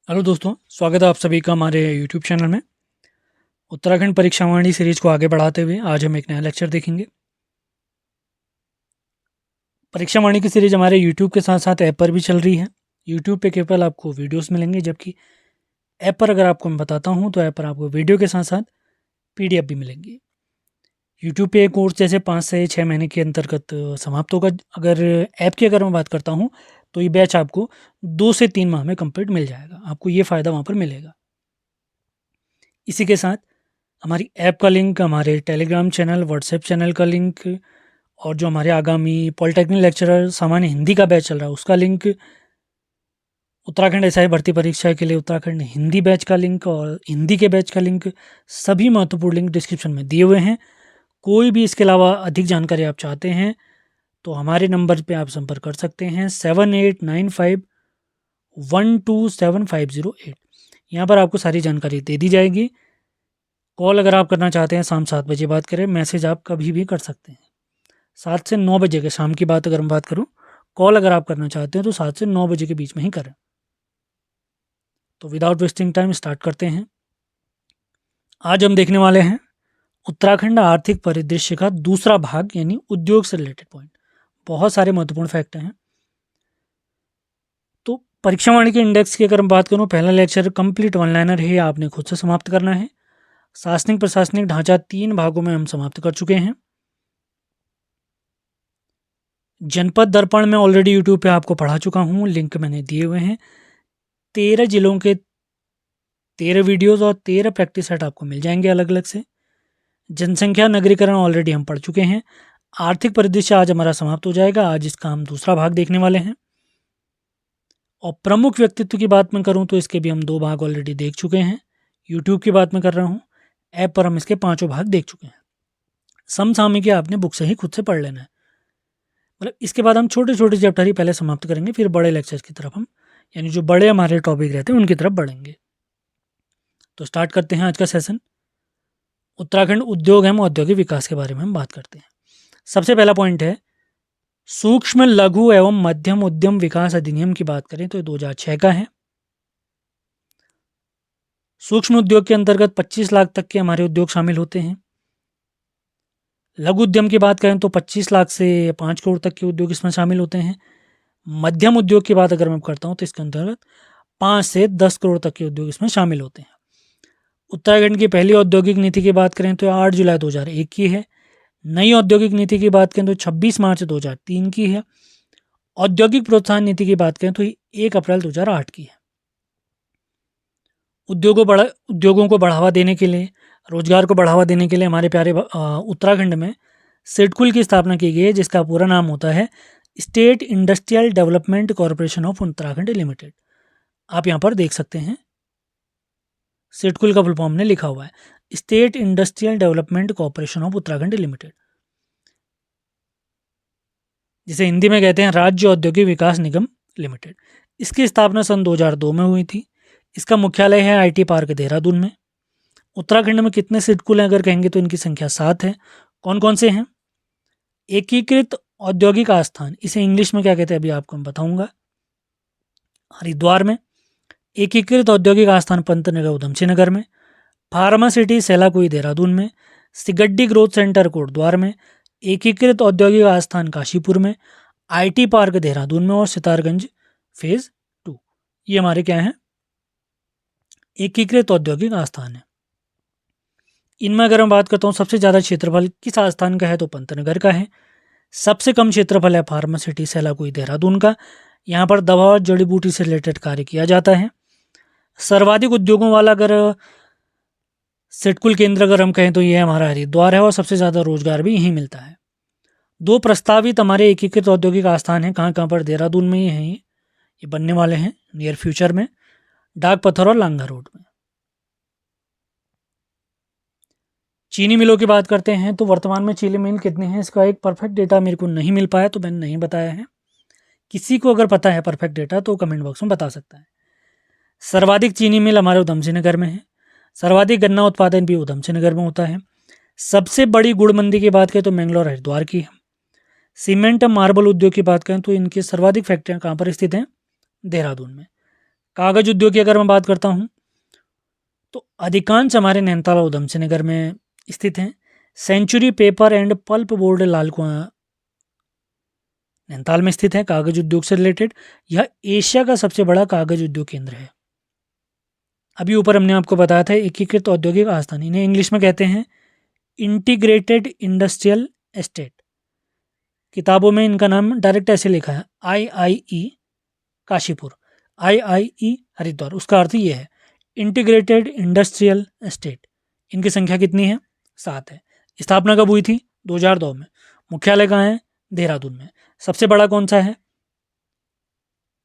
Hello दोस्तों, स्वागत है आप सभी का हमारे यूट्यूब चैनल में। उत्तराखंड परीक्षावाणी सीरीज को आगे बढ़ाते हुए आज हम एक नया लेक्चर देखेंगे। परीक्षावाणी की सीरीज हमारे यूट्यूब के साथ साथ ऐप पर भी चल रही है। यूट्यूब पे केवल आपको वीडियोस मिलेंगे, जबकि ऐप पर अगर आपको मैं बताता हूँ तो ऐप पर आपको वीडियो के साथ साथ पीडीएफ भी मिलेंगी। यूट्यूब पे कोर्स जैसे 5 से 6 महीने के अंतर्गत समाप्त होगा। अगर मैं बात करता हूँ तो ये बैच आपको 2 से 3 माह में कंप्लीट मिल जाएगा। आपको ये फ़ायदा वहाँ पर मिलेगा। इसी के साथ हमारी ऐप का लिंक, हमारे टेलीग्राम चैनल, व्हाट्सएप चैनल का लिंक और जो हमारे आगामी पॉलिटेक्निक लेक्चरर सामान्य हिंदी का बैच चल रहा है उसका लिंक, उत्तराखंड एसआई भर्ती परीक्षा के लिए उत्तराखंड हिंदी बैच का लिंक और हिंदी के बैच का लिंक, सभी महत्वपूर्ण लिंक डिस्क्रिप्शन में दिए हुए हैं। कोई भी इसके अलावा अधिक जानकारी आप चाहते हैं तो हमारे नंबर पे आप संपर्क कर सकते हैं 7895127508। यहाँ पर आपको सारी जानकारी दे दी जाएगी। कॉल अगर आप करना चाहते हैं शाम 7 बजे बात करें, मैसेज आप कभी भी कर सकते हैं। 7 से 9 बजे के शाम की बात अगर मैं बात करूं, कॉल अगर आप करना चाहते हैं तो 7 से 9 बजे के बीच में ही करें। तो विदाउट वेस्टिंग टाइम स्टार्ट करते हैं। आज हम देखने वाले हैं उत्तराखंड आर्थिक परिदृश्य का दूसरा भाग, यानी उद्योग से रिलेटेड पॉइंट। बहुत सारे महत्वपूर्ण फैक्ट हैं। तो परीक्षावाणी के इंडेक्स की अगर मैं बात करूं, पहला लेक्चर कंप्लीट वन लाइनर है, आपने खुद से समाप्त करना है। शासनिक प्रशासनिक ढांचा 3 भागों में हम समाप्त कर चुके हैं। जनपद दर्पण में ऑलरेडी यूट्यूब पे आपको पढ़ा चुका हूँ, लिंक मैंने दिए हुए हैं। 13 जिलों के 13 वीडियोस और 13 प्रैक्टिस सेट आपको मिल जाएंगे अलग अलग से। जनसंख्या नगरीकरण ऑलरेडी हम पढ़ चुके हैं। आर्थिक परिदृश्य आज हमारा समाप्त हो जाएगा। आज इसका हम दूसरा भाग देखने वाले हैं। और प्रमुख व्यक्तित्व की बात मैं करूँ तो इसके भी हम 2 भाग ऑलरेडी देख चुके हैं। यूट्यूब की बात मैं कर रहा हूँ, ऐप पर हम इसके 5 भाग देख चुके हैं। समसामयिकी आपने बुक से ही खुद से पढ़ लेना है। मतलब इसके बाद हम छोटे छोटे चैप्टर ही पहले समाप्त करेंगे, फिर बड़े लेक्चर्स की तरफ हम, यानी जो बड़े हमारे टॉपिक रहते हैं उनकी तरफ बढ़ेंगे। तो स्टार्ट करते हैं आज का सेशन। उत्तराखंड उद्योग एवं औद्योगिक विकास के बारे में हम बात करते हैं। सबसे पहला पॉइंट है सूक्ष्म लघु एवं मध्यम उद्यम विकास अधिनियम की बात करें तो ये 2006 का है। सूक्ष्म उद्योग के अंतर्गत 25 लाख तक के हमारे उद्योग शामिल होते हैं। लघु उद्यम की बात करें तो 25 लाख से 5 करोड़ तक के उद्योग इसमें शामिल होते हैं। मध्यम उद्योग की बात अगर मैं करता हूँ तो इसके अंतर्गत 5 से 10 करोड़ तक के उद्योग इसमें शामिल होते हैं। उत्तराखंड की पहली औद्योगिक नीति की बात करें तो 8 जुलाई 2001 की है। नई औद्योगिक नीति की बात करें तो 26 मार्च 2003 की है। औद्योगिक प्रोत्साहन नीति की बात करें तो 1 अप्रैल 2008 की है। उद्योगों को बढ़ावा देने के लिए, रोजगार को बढ़ावा देने के लिए हमारे प्यारे उत्तराखंड में सिडकुल की स्थापना की गई है, जिसका पूरा नाम होता है state industrial development corporation of Uttarakhand limited. आप यहाँ पर देख सकते हैं सिडकुल का फुल फॉर्म ने लिखा हुआ है state industrial development corporation of Uttarakhand limited, जिसे हिंदी में कहते हैं राज्य औद्योगिक विकास निगम लिमिटेड। इसकी स्थापना सन 2002 में हुई थी। इसका मुख्यालय है आईटी पार्क देहरादून में। उत्तराखंड में कितने सिडकुल हैं अगर कहेंगे तो इनकी संख्या 7 है। कौन कौन से हैं? एकीकृत औद्योगिक आस्थान, इसे इंग्लिश में क्या कहते हैं अभी आपको मैं बताऊंगा। हरिद्वार में। एकीकृत औद्योगिक आस्थान पंतनगर उधमसिंह नगर में। फार्मा सिटी सेलाकुई देहरादून में। सिगड्डी ग्रोथ सेंटर कोटद्वार में। एकीकृत औद्योगिक आस्थान काशीपुर में। आईटी पार्क देहरादून में और सितारगंज फेज 2। ये हमारे क्या हैं? एकीकृत औद्योगिक आस्थान है। इनमें अगर मैं बात करता हूँ सबसे ज़्यादा क्षेत्रफल किस आस्थान का है तो पंतनगर का है। सबसे कम क्षेत्रफल है फार्मा सिटी सेलाकुई देहरादून का। यहाँ पर दवा और जड़ी बूटी से रिलेटेड कार्य किया जाता है। सर्वाधिक उद्योगों वाला अगर सिडकुल केंद्र अगर हम कहें तो ये हमारा हरिद्वार है और सबसे ज़्यादा रोजगार भी यहीं मिलता है। 2 प्रस्तावित हमारे एकीकृत औद्योगिक आस्थान हैं। कहाँ कहाँ पर? देहरादून में ही हैं। ये बनने वाले हैं नियर फ्यूचर में, डाक पत्थर और लांगा रोड में। चीनी मिलों की बात करते हैं तो वर्तमान में चीनी मिल कितने हैं इसका एक परफेक्ट डेटा मेरे को नहीं मिल पाया, तो मैंने नहीं बताया है। किसी को अगर पता है परफेक्ट डेटा तो कमेंट बॉक्स में बता सकता है। सर्वाधिक चीनी मिल हमारे उधमसिंह नगर में है। सर्वाधिक गन्ना उत्पादन भी उधमसिंह नगर में होता है। सबसे बड़ी गुड़ मंडी की बात करें तो मैंगलोर हरिद्वार की है। सीमेंट मार्बल उद्योग की बात करें तो इनकी सर्वाधिक फैक्ट्रियाँ कहाँ पर स्थित हैं? देहरादून में। कागज उद्योग की अगर मैं बात करता हूँ तो अधिकांश हमारे नैनीताल और उधम सिंह नगर में स्थित हैं। Century paper and pulp board Lal Kuan Nainital में स्थित है। कागज उद्योग से रिलेटेड यह एशिया का सबसे बड़ा कागज उद्योग केंद्र है। अभी ऊपर हमने आपको बताया था एकीकृत औद्योगिक आस्थान, इन्हें इंग्लिश में कहते हैं इंटीग्रेटेड इंडस्ट्रियल एस्टेट। किताबों में इनका नाम डायरेक्ट ऐसे लिखा है IIE काशीपुर, IIE हरिद्वार। उसका अर्थ ये है इंटीग्रेटेड इंडस्ट्रियल एस्टेट। इनकी संख्या कितनी है? 7 है। स्थापना कब हुई थी? 2002 में। मुख्यालय कहाँ है? देहरादून में। सबसे बड़ा कौन सा है?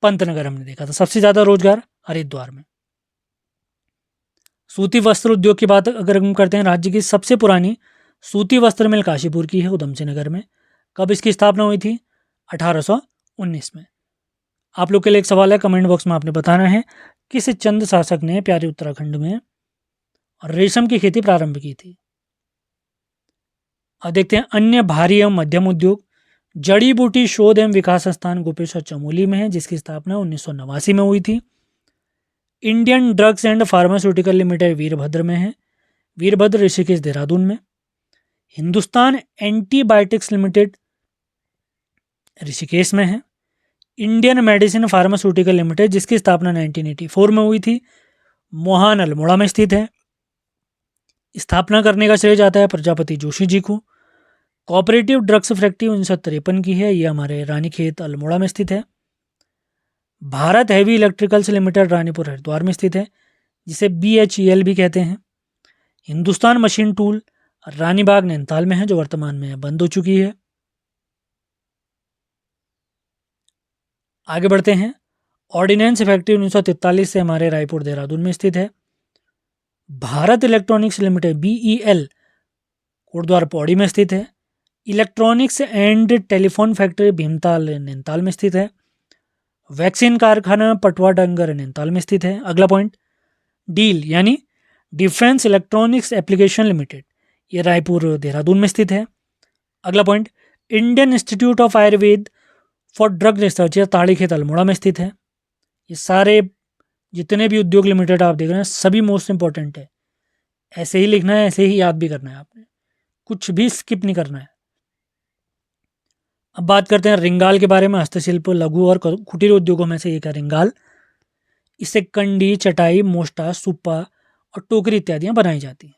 पंतनगर हमने देखा था। सबसे ज़्यादा रोजगार हरिद्वार में। सूती वस्त्र उद्योग की बात अगर हम करते हैं, राज्य की सबसे पुरानी सूती वस्त्र मिल काशीपुर की है, उधम सिंह नगर में। कब इसकी स्थापना हुई थी? 1819 में। आप लोग के लिए एक सवाल है, कमेंट बॉक्स में आपने बताना है किस चंद शासक ने प्यारे उत्तराखंड में रेशम की खेती प्रारंभ की थी। अब देखते हैं अन्य भारी एवं मध्यम उद्योग। जड़ी बूटी शोध एवं विकास संस्थान गोपेश्वर चमोली में है, जिसकी स्थापना 1989 में हुई थी। Indian drugs and pharmaceutical limited Virbhadra में है, वीरभद्र ऋषिकेश देहरादून में। हिंदुस्तान एंटीबायोटिक्स लिमिटेड ऋषिकेश में है। इंडियन मेडिसिन फार्मास्यूटिकल लिमिटेड, जिसकी स्थापना 1984 में हुई थी, मोहान अल्मोड़ा में स्थित है। स्थापना करने का श्रेय जाता है प्रजापति जोशी जी को। कोऑपरेटिव ड्रग्स फैक्ट्री 1953 की है, ये हमारे रानीखेत अल्मोड़ा में स्थित है। Bharat heavy electricals limited Ranipur Haridwar में स्थित है, जिसे BHEL भी कहते हैं। हिंदुस्तान मशीन टूल रानीबाग नैनीताल में है, जो वर्तमान में बंद हो चुकी है। आगे बढ़ते हैं। ऑर्डिनेंस फैक्ट्री 1943 से हमारे रायपुर देहरादून में स्थित है। Bharat electronics limited BEL Kotdwar Pauri में स्थित है। Electronics and telephone factory Bhimtal Nainital में स्थित है। वैक्सीन कारखाना पटवा डंगर नैनीताल में स्थित है। अगला पॉइंट, डील यानी डिफेंस इलेक्ट्रॉनिक्स एप्लीकेशन लिमिटेड, ये रायपुर देहरादून में स्थित है। अगला point, Indian institute of Ayurveda for drug research, ये ताड़ीखेत अल्मोड़ा में स्थित है। ये सारे जितने भी उद्योग लिमिटेड आप देख रहे हैं सभी मोस्ट इंपॉर्टेंट है। ऐसे ही लिखना है, ऐसे ही याद भी करना है आपने, कुछ भी स्किप नहीं करना है। अब बात करते हैं रिंगाल के बारे में। हस्तशिल्प, लघु और कुटीर उद्योगों में से एक है रिंगाल। इससे कंडी, चटाई, मोष्टा, सुप्पा और टोकरी इत्यादियां बनाई जाती हैं।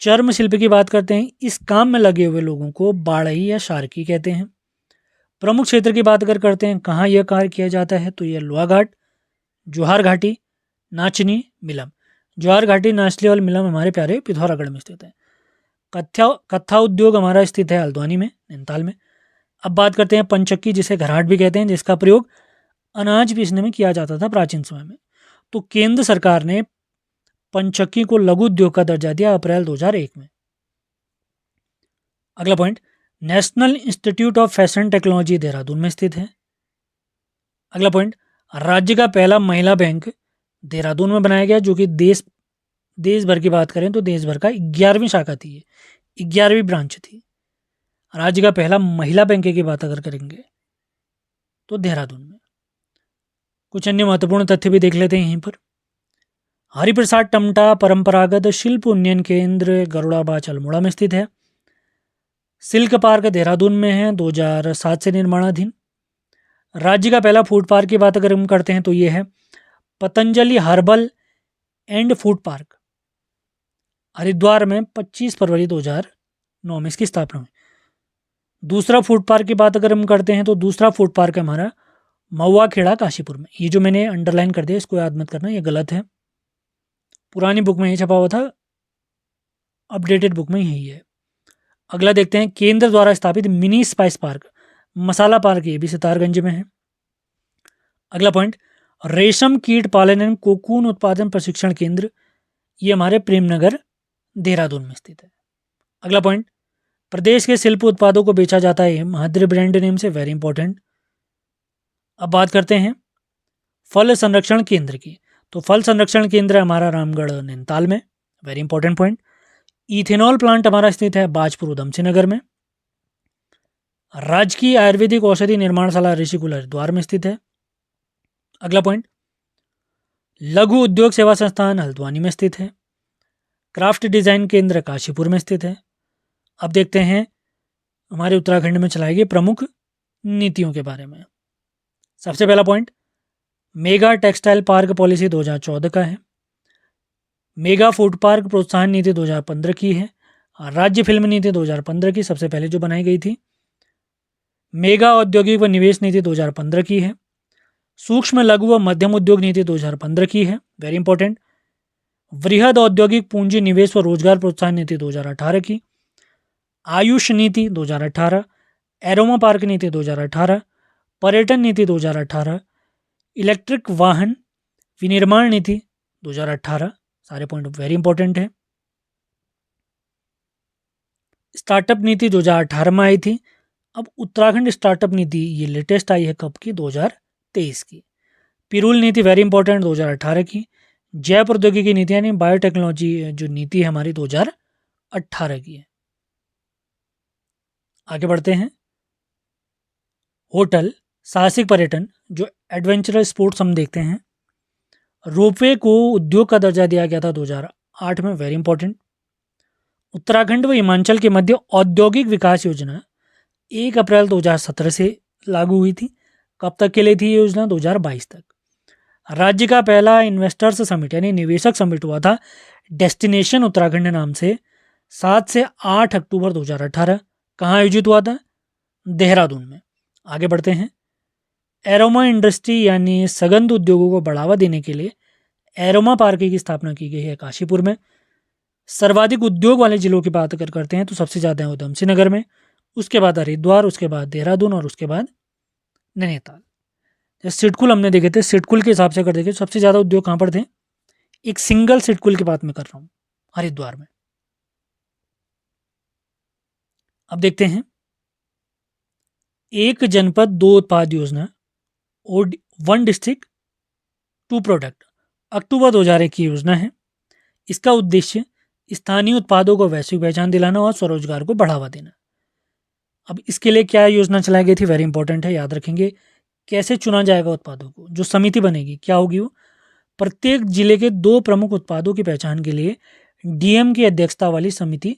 चर्म शिल्प की बात करते हैं। इस काम में लगे हुए लोगों को बाड़ही या शार्की कहते हैं। प्रमुख क्षेत्र की बात अगर करते हैं कहाँ यह कार्य किया जाता है, तो यह लोहाघाट, जोहार घाटी, नाचनी, मिलम। जोहार घाटी, नाचली और मिलम हमारे प्यारे पिथौरागढ़ में स्थित है। कत्था उद्योग हमारा स्थित है हल्द्वानी में, नैनीताल में। अब बात करते हैं पंचक्की, जिसे घराट भी कहते हैं, जिसका प्रयोग अनाज पीसने में किया जाता था प्राचीन समय में। तो केंद्र सरकार ने पंचक्की को लघु उद्योग का दर्जा दिया अप्रैल 2001 में। अगला point, national institute of fashion technology Dehradun में स्थित है। अगला पॉइंट, राज्य का पहला महिला बैंक देहरादून में बनाया गया, जो कि देश भर की बात करें तो देश भर का 11वीं शाखा थी, 11वीं ब्रांच थी। राज्य का पहला महिला बैंक की बात अगर करेंगे तो देहरादून में। कुछ अन्य महत्वपूर्ण तथ्य भी देख लेते हैं यहीं पर। हरिप्रसाद टमटा परंपरागत शिल्प उन्नयन केंद्र गरुड़ाबाच अल्मोड़ा में स्थित है। सिल्क पार्क देहरादून में है, 2007 से निर्माणाधीन। राज्य का पहला फूड पार्क की बात अगर हम करते हैं तो ये है Patanjali herbal and food park, Haridwar में 25 फरवरी 2009 में इसकी स्थापना हुई। दूसरा फूड पार्क की बात अगर हम करते हैं तो दूसरा फूड पार्क है हमारा महुआ खेड़ा काशीपुर में। ये जो मैंने अंडरलाइन कर दिया इसको याद मत करना, ये गलत है। पुरानी बुक में ये छपा हुआ था, अपडेटेड बुक में यही है। अगला देखते हैं, केंद्र द्वारा स्थापित मिनी स्पाइस पार्क मसाला पार्क, ये भी सितारगंज में है। अगला पॉइंट, रेशम कीट पालन एवं कोकून उत्पादन प्रशिक्षण केंद्र, ये हमारे प्रेमनगर देहरादून में स्थित है। अगला पॉइंट, प्रदेश के शिल्प उत्पादों को बेचा जाता है महाद्री ब्रांड नेम से, वेरी इंपॉर्टेंट। अब बात करते हैं फल संरक्षण केंद्र की, तो फल संरक्षण केंद्र हमारा रामगढ़ नैनीताल में, very important point. Ethanol plant हमारा स्थित है बाजपुर उधम सिंह नगर में। राजकीय आयुर्वेदिक औषधि निर्माणशाला ऋषिकुल हरिद्वार में स्थित है। अगला पॉइंट, लघु उद्योग सेवा संस्थान हल्द्वानी में स्थित है। क्राफ्ट डिज़ाइन केंद्र काशीपुर में स्थित है। अब देखते हैं हमारे उत्तराखंड में चलाई गई प्रमुख नीतियों के बारे में। सबसे पहला point, mega textile park policy 2014 का है। मेगा फूड पार्क प्रोत्साहन नीति 2015 की है। और राज्य फिल्म नीति 2015 की सबसे पहले जो बनाई गई थी। मेगा औद्योगिक व निवेश नीति 2015 की है। सूक्ष्म लघु व मध्यम उद्योग नीति 2015 की है, वेरी इंपॉर्टेंट। वृहद औद्योगिक पूंजी निवेश व रोजगार प्रोत्साहन नीति 2018 की। आयुष नीति 2018, एरोमा पार्क नीति 2018, पर्यटन नीति 2018, इलेक्ट्रिक वाहन विनिर्माण नीति 2018, सारे पॉइंट वेरी इंपॉर्टेंट है। स्टार्टअप नीति 2018 में आई थी। अब उत्तराखंड स्टार्टअप नीति ये लेटेस्ट आई है, कब की? 2023 की। पिरूल नीति वेरी इंपॉर्टेंट 2018 की। जैव प्रौद्योगिकी नीति यानी बायोटेक्नोलॉजी जो नीति है हमारी 2018 की है। आगे बढ़ते हैं। होटल, साहसिक पर्यटन जो एडवेंचरस स्पोर्ट्स हम देखते हैं। रोपवे को उद्योग का दर्जा दिया गया था 2008 में, वेरी इंपॉर्टेंट। उत्तराखंड व हिमाचल के मध्य औद्योगिक विकास योजना 1 अप्रैल 2017 से लागू हुई थी। कब तक के लिए थी ये योजना? 2022 तक। राज्य का पहला इन्वेस्टर्स समिट यानी निवेशक समिट हुआ था डेस्टिनेशन उत्तराखंड नाम से 7 से 8 अक्टूबर 2018। कहाँ आयोजित हुआ था? देहरादून में। आगे बढ़ते हैं। एरोमा इंडस्ट्री यानी सगंध उद्योगों को बढ़ावा देने के लिए एरोमा पार्क की स्थापना की गई है काशीपुर में। सर्वाधिक उद्योग वाले जिलों की बात अगर करते हैं तो सबसे ज़्यादा है उधमसिंह नगर में, उसके बाद हरिद्वार, उसके बाद देहरादून और उसके बाद नैनीताल। जैसे सिडकुल हमने देखे थे, सिडकुल के हिसाब से अगर देखें सबसे ज़्यादा उद्योग कहाँ पर थे? एक सिंगल सिडकुल की बात मैं कर रहा हूँ, हरिद्वार में। अब देखते हैं एक जनपद दो उत्पाद योजना, वन डिस्ट्रिक्ट टू प्रोडक्ट, अक्टूबर 2001 की योजना है। इसका उद्देश्य स्थानीय उत्पादों को वैश्विक पहचान दिलाना और स्वरोजगार को बढ़ावा देना। अब इसके लिए क्या योजना चलाई गई थी? वेरी इंपॉर्टेंट है, याद रखेंगे। कैसे चुना जाएगा उत्पादों को? जो समिति बनेगी क्या होगी वो? प्रत्येक जिले के 2 प्रमुख उत्पादों की पहचान के लिए डीएम की अध्यक्षता वाली समिति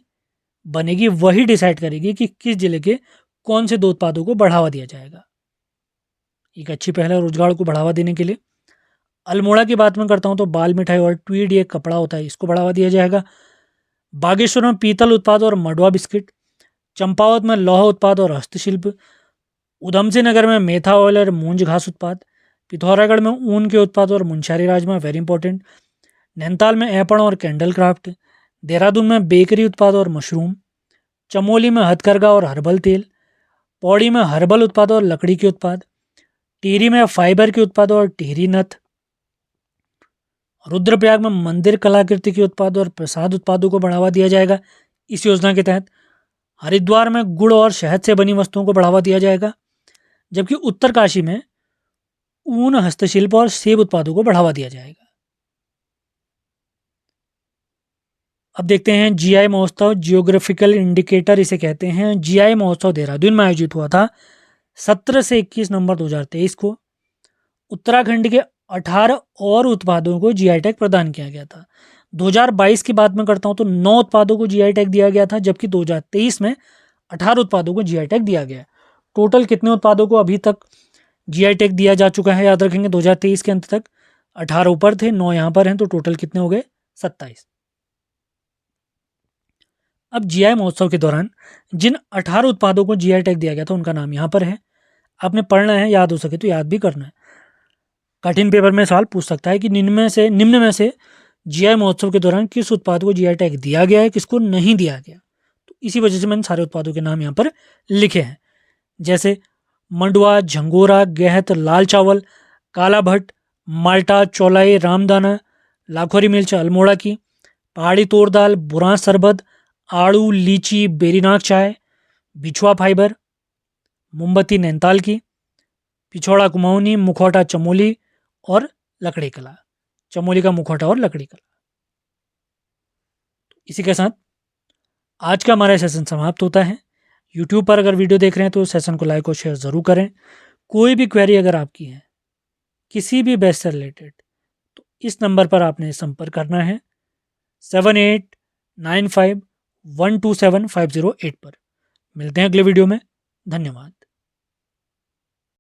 बनेगी। वही डिसाइड करेगी कि किस जिले के कौन से 2 उत्पादों को बढ़ावा दिया जाएगा। एक अच्छी पहल है रोजगार को बढ़ावा देने के लिए। अल्मोड़ा की बात मैं करता हूँ तो बाल मिठाई और ट्वीड ये कपड़ा होता है, इसको बढ़ावा दिया जाएगा। बागेश्वर में पीतल उत्पाद और मडवा बिस्किट। चंपावत में लौह उत्पाद और हस्तशिल्प। उधमसिंह नगर में मेथा ऑयल और मूंज घास उत्पाद। पिथौरागढ़ में ऊन के उत्पाद और मुंशियारी राजमा, वेरी इंपॉर्टेंट। नैनीताल में ऐपण और कैंडल क्राफ्ट। देहरादून में बेकरी उत्पाद और मशरूम। चमोली में हथकरघा और हर्बल तेल। पौड़ी में हर्बल उत्पाद और लकड़ी के उत्पाद। टिहरी में फाइबर के उत्पाद और टिहरी नथ। रुद्रप्रयाग में मंदिर कलाकृति के उत्पाद और प्रसाद उत्पादों को बढ़ावा दिया जाएगा इस योजना के तहत। हरिद्वार में गुड़ और शहद से बनी वस्तुओं को बढ़ावा दिया जाएगा, जबकि उत्तरकाशी में ऊन, हस्तशिल्प और सेब उत्पादों को बढ़ावा दिया जाएगा। अब देखते हैं जीआई महोत्सव, जियोग्राफिकल इंडिकेटर इसे कहते हैं। जीआई महोत्सव देहरादून में आयोजित हुआ था 17 से 21 नवंबर 2023 को। उत्तराखंड के 18 और उत्पादों को जीआई टैग प्रदान किया गया था। 2022 की बात मैं करता हूं तो 9 उत्पादों को जीआई टैग दिया गया था, जबकि 2023 में 18 उत्पादों को जीआई टैग दिया गया। टोटल कितने उत्पादों को अभी तक जीआई टैग दिया जा चुका है? याद रखेंगे 2023 के अंत तक 18 ऊपर थे, 9 यहाँ पर हैं, तो टोटल कितने हो गए? 27। अब जीआई महोत्सव के दौरान जिन 18 उत्पादों को जीआई टैग दिया गया था उनका नाम यहाँ पर है। आपने पढ़ना है, याद हो सके तो याद भी करना है। कठिन पेपर में सवाल पूछ सकता है कि निम्न में से जीआई महोत्सव के दौरान किस उत्पाद को जीआई टैग दिया गया है, किसको नहीं दिया गया। तो इसी वजह से मैंने सारे उत्पादों के नाम यहाँ पर लिखे हैं, जैसे मंडवा, झंगोरा, गेहत, लाल चावल, काला भट्ट, माल्टा, चौलाई, रामदाना, लाखोरी मिर्च अल्मोड़ा की, पहाड़ी तोर दाल, बुरांस सरबत, आड़ू, लीची, बेरीनाग चाय, बिछुआ फाइबर, मोमबत्ती नैनीताल की, पिछौड़ा कुमाऊनी, मुखौटा चमोली और लकड़ी कला। चमोली का मुखौटा और लकड़ी कला। इसी के साथ आज का हमारा सेशन समाप्त होता है। यूट्यूब पर अगर वीडियो देख रहे हैं तो सेशन को लाइक और शेयर ज़रूर करें। कोई भी क्वेरी अगर आपकी है किसी भी बैच से रिलेटेड तो इस नंबर पर आपने संपर्क करना है 7895127508 पर। मिलते हैं अगले वीडियो में। धन्यवाद।